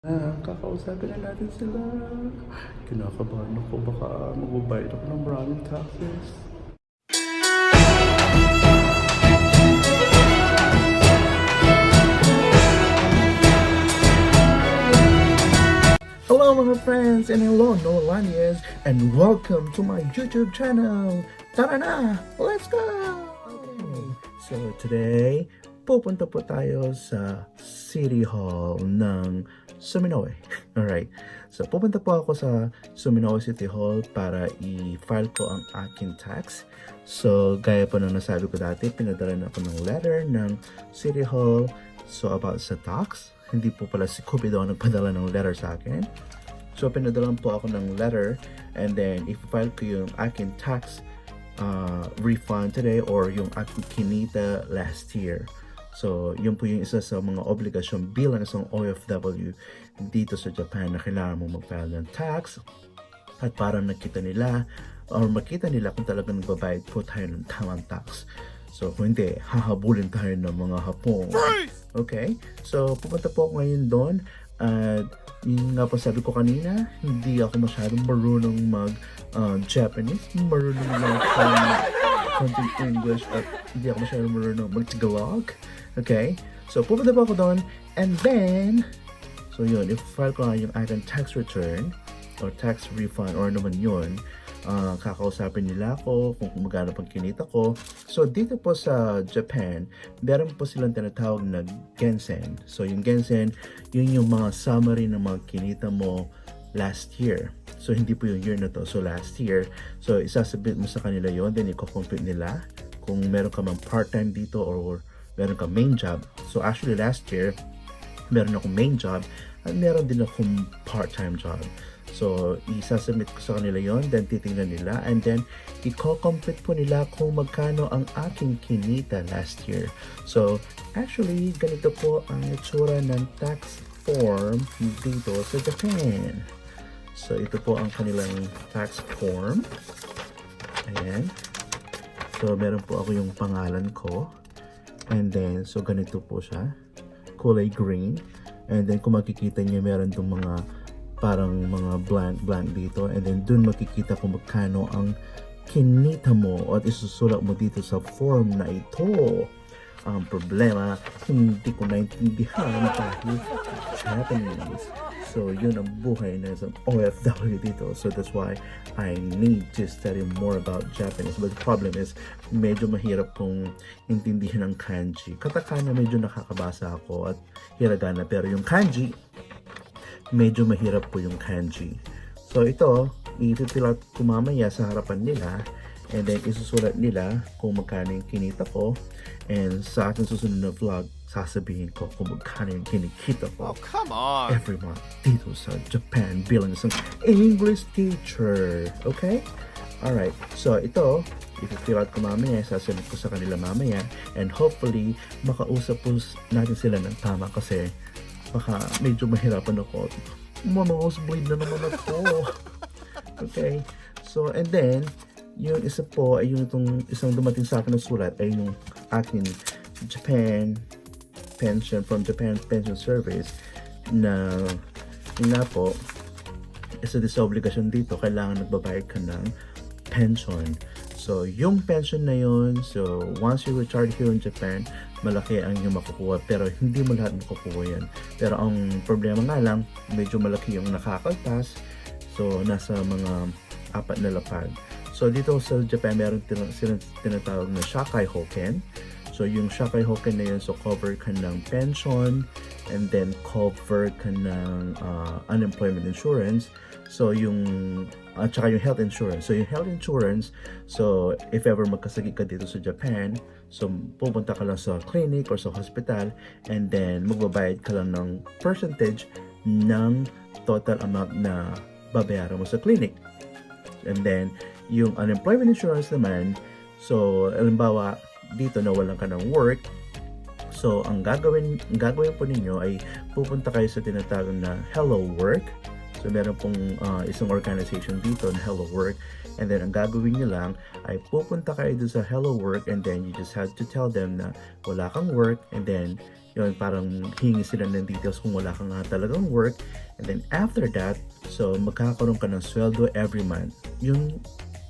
Kakausapin na natin sila. Kinakabahan ako, baka magbabayad ako ng maraming taxes. Hello mga friends and hello Nolanians and welcome to my YouTube channel. Tara na! Let's go! Okay. So today, pupunta po tayo sa City Hall ng Suminoe. Alright, so pupunta po ako sa Suminoe City Hall para i-file ko ang aking tax. So gaya po ng nasabi ko dati, pinadala na ako ng letter ng City Hall about sa tax. Hindi po pala si Cupido ang nagpadala ng letter sa akin. So pinadalan po ako ng letter and then i-file ko yung aking tax refund today or yung aking kinita last year. So, yun po yung isa sa mga obligasyon bilang isang OFW dito sa Japan na kailangan mo mag-file ng tax at para nakita nila or makita nila kung talagang nagbabayad po tayo ng tamang tax. So, kung hindi, hahabulin tayo ng mga Hapon. Okay? So, pupunta po ako ngayon doon at yun nga po sabi ko kanina, hindi ako masyadong marunong mag-Japanese, marunong lang konting English at hindi ako masyadong marunong mag-Tagalog. Okay? So, pupunta po ako doon and then, so yun, if-file ko nga yung aking tax return or tax refund or naman yun, kakausapin nila ako kung magkano pang kinita ko. So, dito po sa Japan, meron po silang tinatawag na gensen. So, yung gensen, yun yung mga summary ng mga kinita mo last year. So, hindi po yung year na to. So, last year. So, isasabit mo sa kanila yon, then i-compute nila kung meron ka mang part-time dito or meron ka main job. So, actually last year, meron akong main job at meron din akong part-time job. So, isasubmit ko sa kanila yon, then titingnan nila, and then i-compute po nila kung magkano ang aking kinita last year. So, actually, ganito po ang itsura ng tax form dito sa Japan. So, ito po ang kanilang tax form. Ayan. So, meron po ako yung pangalan ko. And then, so ganito po siya. Kulay green. And then, kung makikita niyo, meron itong mga parang mga blank dito. And then, dun makikita kung magkano ang kinita mo at isusulat mo dito sa form na ito. Ang problema, hindi ko naintindihan dahil Japanese. So, yun ang buhay na isang OFW dito. So, that's why I need to study more about Japanese. But the problem is, medyo mahirap pong intindihan ang kanji. Katakana, medyo nakakabasa ako at hiragana. Pero yung kanji, medyo mahirap po yung kanji. So, ito, itipilat ko mamaya sa harapan nila. And then, isusulat nila kung magkano yung kinita ko. And sa ating susunod na vlog, sasabihin ko kung magkano yung kinikita ko every month dito sa Japan bilang isang English teacher. Okay? Alright. So, ito, i-fill out ko mamaya, sasabihin ko sa kanila mamaya. And hopefully, makausap po natin sila ng tama kasi baka medyo mahirapan ako. Nosebleed na naman ako. Okay? So, and then, yung isa po ay yung itong isang dumating sa akin ng sulat ay yung aking Japan pension from Japan Pension Service na yun nga po isa din sa obligasyon dito, kailangan nagbabayad ka ng pension. So yung pension na yun, so once you retire here in Japan, malaki ang yung makukuha pero hindi mo lahat makukuha yan. Pero ang problema nga lang, medyo malaki yung nakakaltas, so nasa mga 4 na lapad. So dito sa Japan, meron silang tinatawag na Shakai Hoken. So yung Shakai Hoken na yun, so cover ka ng pension and then cover ka ng unemployment insurance. So yung at saka yung health insurance. So yung health insurance, so if ever magkasakit ka dito sa Japan, so pupunta ka lang sa clinic or sa hospital and then magbabayad ka lang ng percentage ng total amount na babayaran mo sa clinic. And then yung unemployment insurance naman, so halimbawa dito nawalan ka ng work, so ang gagawin po ninyo ay pupunta kayo sa tinatawag na Hello Work. So meron pong isang organization dito na Hello Work, and then ang gagawin nyo lang ay pupunta kayo doon sa Hello Work and then you just have to tell them na wala kang work and then yun, parang hingi sila ng details kung wala kang nga talagang work. And then after that, so magkakaroon ka ng sweldo every month. Yung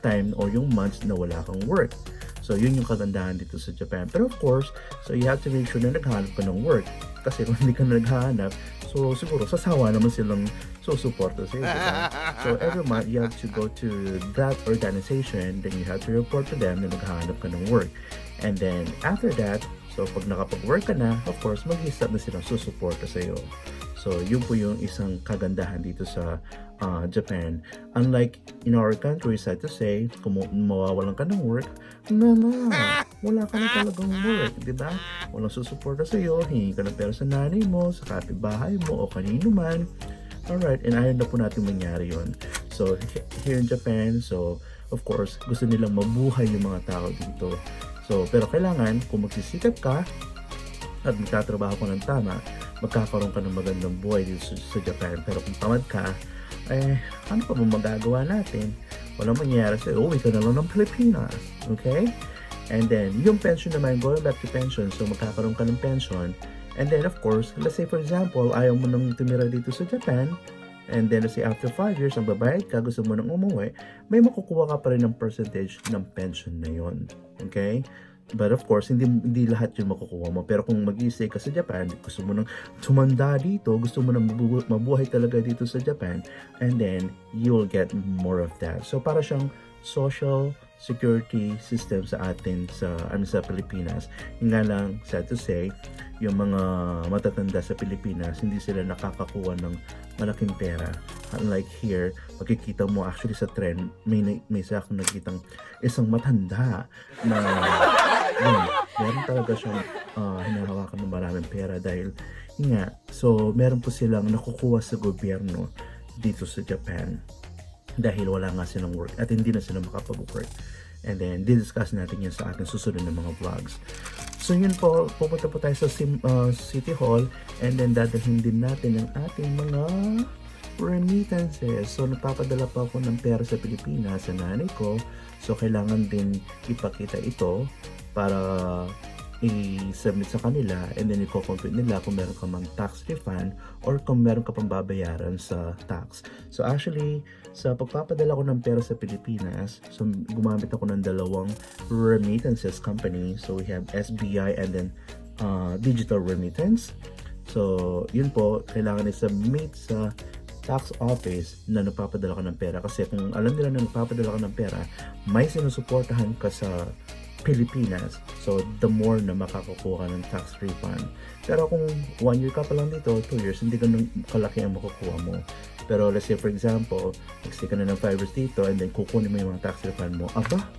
time or yung months na wala kang work. So yun yung kagandahan dito sa Japan. Pero of course, so you have to make sure na naghahanap ka ng work. Kasi kung hindi ka naghahanap, so siguro sasawa naman silang susuporta sa'yo. Diba? So every month, you have to go to that organization, then you have to report to them na naghahanap ka ng work. And then after that, so pag nakapag-work ka na, of course, mag-start na silang susuporta sa'yo. So yun po yung isang kagandahan dito sa Japan. Unlike in our country, sad to say, kung mawawalan ka ng work, wala ka na talagang work, di ba? Walang susuporta sa iyo, hingi ka ng pera sa nanay mo, sa kapitbahay mo, o kanino man. Alright, and ayaw na po natin mangyari yun. So here in Japan, so of course, gusto nilang mabuhay yung mga tao dito. So, pero kailangan, kung magsisikap ka, at magtatrabaho ka ng tama, magkakaroon ka ng magandang buhay dito sa Japan. Pero kung tamad ka, ano pa ba magagawa natin? Walang mangyayari sa'yo, uwi ka na lang ng Pilipinas. Okay? And then, yung pension naman, going back to pension, so magkakaroon ka ng pension. And then, of course, let's say for example, ayaw mo nang tumira dito sa Japan, and then let's say after 5 years, ang babayad ka, gusto mo nang umuwi, may makukuha ka pa rin ng percentage ng pension na yon. Okay? But of course, hindi lahat yung makukuha mo. Pero kung mag-i-stay ka sa Japan, gusto mo nang tumanda dito, gusto mo nang mabuhay talaga dito sa Japan, and then you'll get more of that. So para siyang social security system sa atin sa Pilipinas. Yung nga lang, sad to say, yung mga matatanda sa Pilipinas, hindi sila nakakakuha ng malaking pera. Unlike here, makikita mo actually sa trend, may isa akong nakitang isang matanda na meron talaga siyang hinahawakan ng maraming pera dahil nga, so meron po silang nakukuha sa gobyerno dito sa Japan dahil wala nga silang work at hindi na sila makapag-work. And then, discuss natin yan sa ating susunod na mga vlogs. So yun po, pupunta po tayo sa City Hall and then dadalhin din natin ang ating mga remittances. So nagpapadala pa ako ng pera sa Pilipinas sa nanay ko. So kailangan din ipakita ito para i-submit sa kanila and then i-compute nila kung meron ka mang tax refund or kung meron ka pang babayaran sa tax. So actually, sa pagpapadala ko ng pera sa Pilipinas, so gumamit ako ng dalawang remittances company. So we have SBI and then digital remittance. So yun po, kailangan i-submit sa tax office na nagpapadala ka ng pera kasi kung alam nila na nagpapadala ka ng pera, may sinusuportahan ka sa Pilipinas, so the more na makakakuha ng tax refund. Pero kung 1 year ka pa lang dito, 2 years, hindi ganun kalaki ang makukuha mo. Pero let's say for example, nag-stay ka na ng 5 years dito and then kukunin mo yung mga tax refund mo, aba,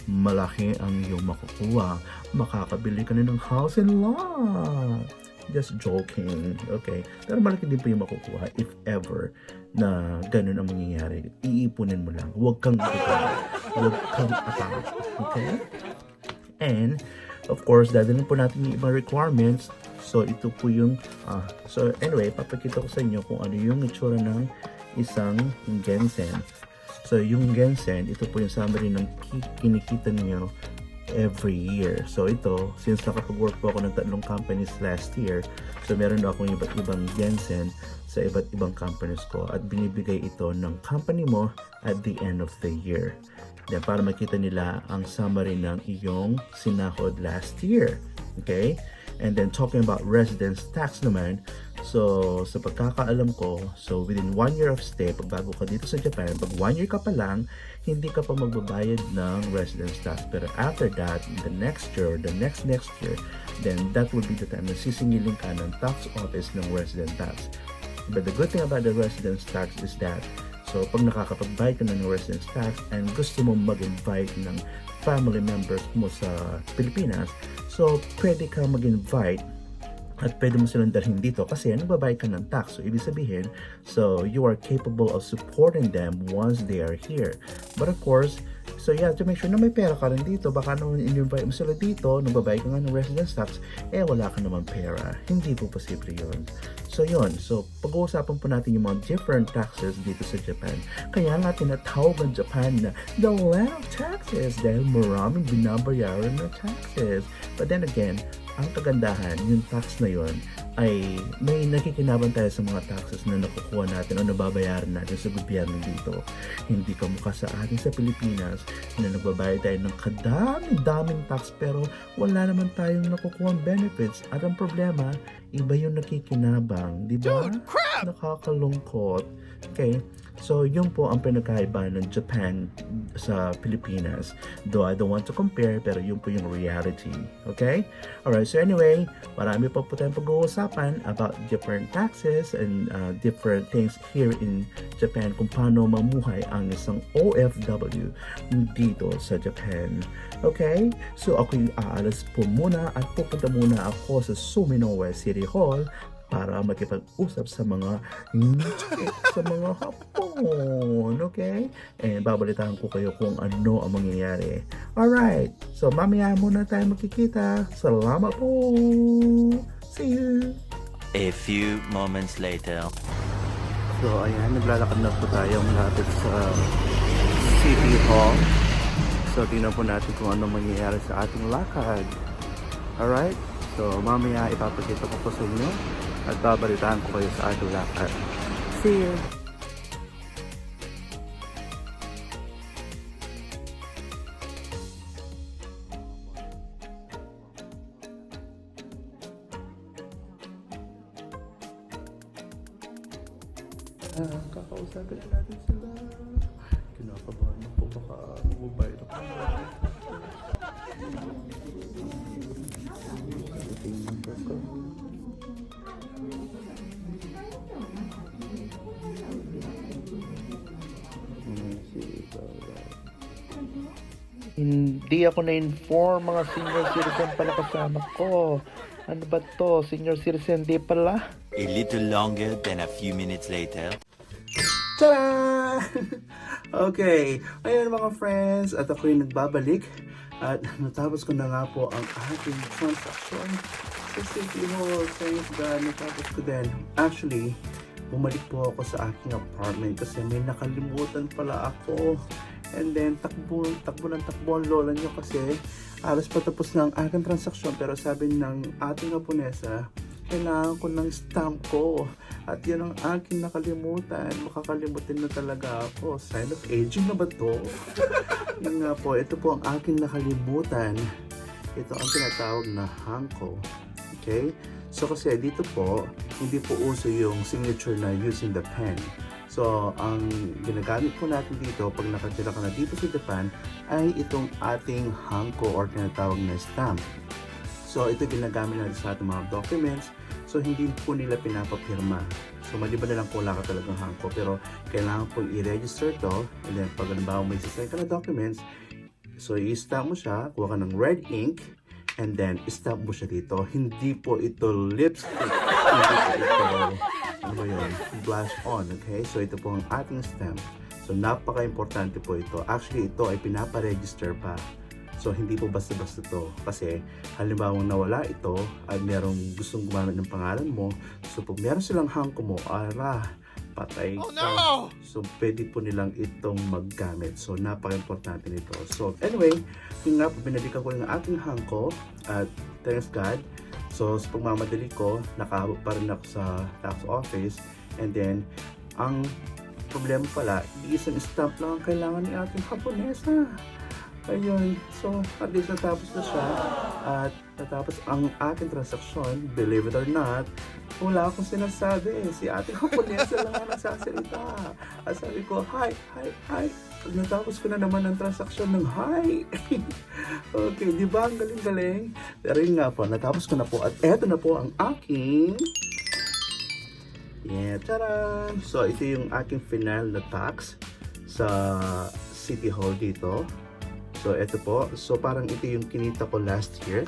malaki ang iyong makukuha. Makakabili ka na ng house and lot. Just joking, okay? Pero malaki din po yung makukuha if ever na ganun ang mangyayari. Iipunin mo lang. Huwag kang atang. Okay? And, of course, dadalhin po natin yung ibang requirements. So, ito po yung, so anyway, papakita ko sa inyo kung ano yung itsura ng isang gensen. So, yung gensen, ito po yung summary ng kinikita niyo every year. So, ito, since nakapag-work po ako ng 3 companies last year, so meron na akong iba't ibang gensen sa iba't ibang companies ko at binibigay ito ng company mo at the end of the year. Then, para makita nila ang summary ng iyong sinahod last year. Okay? And then, talking about residence tax naman, so, sa pagkakaalam ko, so, within 1 year of stay, pag bago ka dito sa Japan, pag 1 year ka pa lang, hindi ka pa magbabayad ng residence tax. Pero after that, the next year, the next year, then that will be the time na sisingilin ka ng tax office ng residence tax. But the good thing about the residence tax is that, so, pag nakakapag-bayad ka ng residence tax and gusto mo mag-invite ng family members mo sa Pilipinas, so, pwede ka mag-invite at pwede mo silang dalhin dito kasi nagbabayad ka ng tax. So, ibig sabihin, so, you are capable of supporting them once they are here. But of course, so you have to make sure na may pera ka rin dito. Baka naman in-invite mo sila dito, nagbabayad ka nga ng residence tax, wala ka naman pera. Hindi po posible yun. So yun, so pag-uusapan po natin yung mga different taxes dito sa Japan. Kaya nga tinatawag ng Japan na the land of taxes dahil maraming binabayaran na taxes. But then again, ang kagandahan, yung tax na yon ay may nakikinabang tayo sa mga taxes na nakukuha natin o nababayaran natin sa gobyerno dito. Hindi kamukha sa atin sa Pilipinas na nagbabayad tayo ng kadaming tax pero wala naman tayong nakukuha benefits. At ang problema, iba yung nakikinabang, di ba? Nakakalungkot. Okay? So, yun po ang pinagkaiba ng Japan sa Pilipinas. Though I don't want to compare, pero yun po yung reality. Okay? Alright, so anyway, marami pa po tayong pag-uusapan about different taxes and different things here in Japan kung paano mamuhay ang isang OFW dito sa Japan. Okay? So, ako'y aalas po muna at pupunta muna ako sa Suminoe City Hall para makipag-usap sa mga Hapon, okay? And babalitaan ko kayo kung ano ang mangyayari. Alright, so mamaya muna tayo magkikita. Salamat po! See you! A few moments later. So ayan, naglalakad na po tayo malapit sa City Hall. So tingnan po natin kung ano mangyayari sa ating lakad. Alright, so mamaya ipapakita ko po sa inyo at babalitaan ko kayo sa ating lakad. See you! Kakausapin na natin sila. Kinakabahan ako, baka mobile ako. Hindi ako na-inform, mga senior citizen pala kasama ko. Ano ba to? Senior citizen di pala? A little longer than a few minutes later. Tada! Okay, ayun mga friends, at ako'y nagbabalik at natapos ko na nga po ang ating transaction sa City Hall. Thank God, natapos ko din. Actually, bumalik po ako sa aking apartment kasi may nakalimutan pala ako. And then, takbo ang lola nyo kasi alas patapos na ang aking transaksyon, pero sabi ng ating Japonesa, kailangan ko ng stamp ko. At yun ang aking nakalimutan. Makakalimutin na talaga ako. Sign of aging na ba to? Yun nga po, ito po ang aking nakalimutan. Ito ang tinatawag na hanko. Okay? So kasi dito po, hindi po uso yung signature na using the pen. So, ang ginagamit po natin dito pag nakatira ka na dito sa Japan ay itong ating hanko or tinatawag na stamp. So, ito ginagamit natin sa ating mga documents. So, hindi po nila pinapapirma. So, maliban na lang po wala ka talagang hanko. Pero, kailangan po i-register to. And then, pag halimbawa may sasay ka na documents, so, i-stamp mo siya, kuha ka ng red ink, and then, i-stamp mo siya dito. Hindi po ito lipstick. Hindi po ito, ano ba yun? Blush on, okay? So, ito po ang ating stamp. So, napaka-importante po ito. Actually, ito ay pinapa-register pa. So, hindi po basta-basta to. Kasi, halimbawa nawala ito at merong gustong gumamit ng pangalan mo. So, pag meron silang hanko mo, patay ka. Oh, no! So, pwede po nilang itong maggamit. So, napaka-importante nito. So, anyway, yung nga po, binalikan ko yung ating hanko at thanks God. So, sa pagmamadali ko, nakahabot pa rin ako sa tax office. And then, ang problema pala, isang stamp lang ang kailangan ni ating Japonesa. Ayun, so at least natapos na siya at natapos ang ating transaksyon. Believe it or not, wala akong sinasabi. Si ating Japonesa lang ang nagsasalita. At sabi ko, hi. Natapos ko na naman ang transaksyon ng hi. Okay, di ba ang galing-galing? Pero yun nga po, natapos ko na po at eto na po ang aking tara! So ito yung aking final na tax sa City Hall dito. So, ito po. So, parang ito yung kinita ko last year.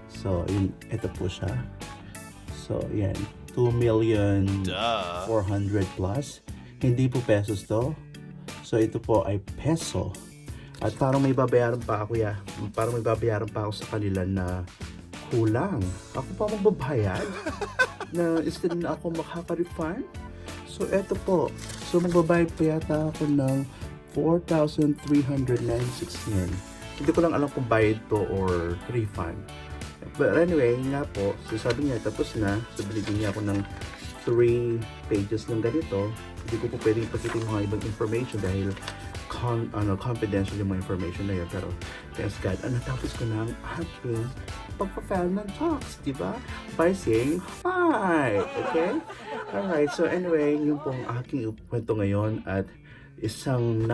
So, ito po siya. So, yan. 2,400,000 plus. Hindi po pesos to. So, ito po ay peso. At parang may babayaran pa ako Parang may babayaran pa ako sa kanila na kulang. Ako pa magbabayad? Na instead na ako makaka-refund? So, ito po. So, magbabayad pa yata ako ng 4,396 yen. Hindi ko lang alam kung bayad to or refund. But anyway, nga po, so sabi niya, tapos na. So, binigyan niya ako ng 3 pages ng ganito. Hindi ko po pwedeng ipakita yung mga ibang information dahil confidential yung mga information na yun. Pero, thanks God, natapos ko na ang aking pagpa-file ng talks, di ba? By saying hi! Okay? Alright, so anyway, yun po ang aking kwento ngayon at isang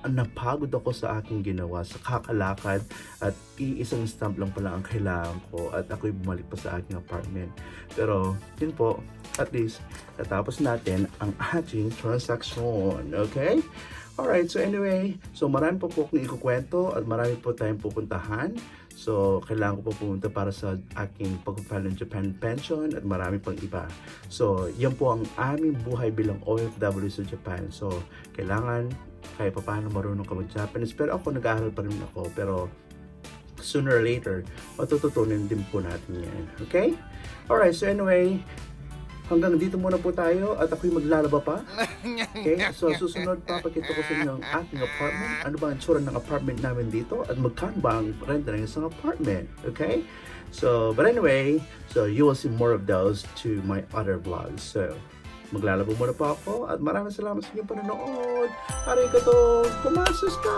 napagod ako sa aking ginawa sa kakalakad at isang stamp lang pala ang kailangan ko at ako'y bumalik pa sa aking apartment. Pero yun po, at least natapos natin ang ating transaction. Okay? Alright, so anyway, so marami po akong ikukwento at marami po tayong pupuntahan. So, kailangan ko po pumunta para sa aking pag-file ng Japan pension at marami pang iba. So, yan po ang aming buhay bilang OFW sa Japan. So, kailangan kahit pa paano marunong ka mag-Japanese. Pero ako, nag-aaral pa rin ako. Pero, sooner or later, matututunan din po natin yan. Okay? Alright, so anyway, hanggang dito muna po tayo at ako'y maglalaba pa. Okay? So, susunod pa, pakita ko sa inyo ang aking apartment. Ano ba ang tsura ng apartment namin dito? At magkano ba ang renta ng isang apartment? Okay? So, but anyway, so you will see more of those to my other vlogs. So, maglalaba muna pa ako at maraming salamat sa inyong panonood. Arigato! Kumasus ka!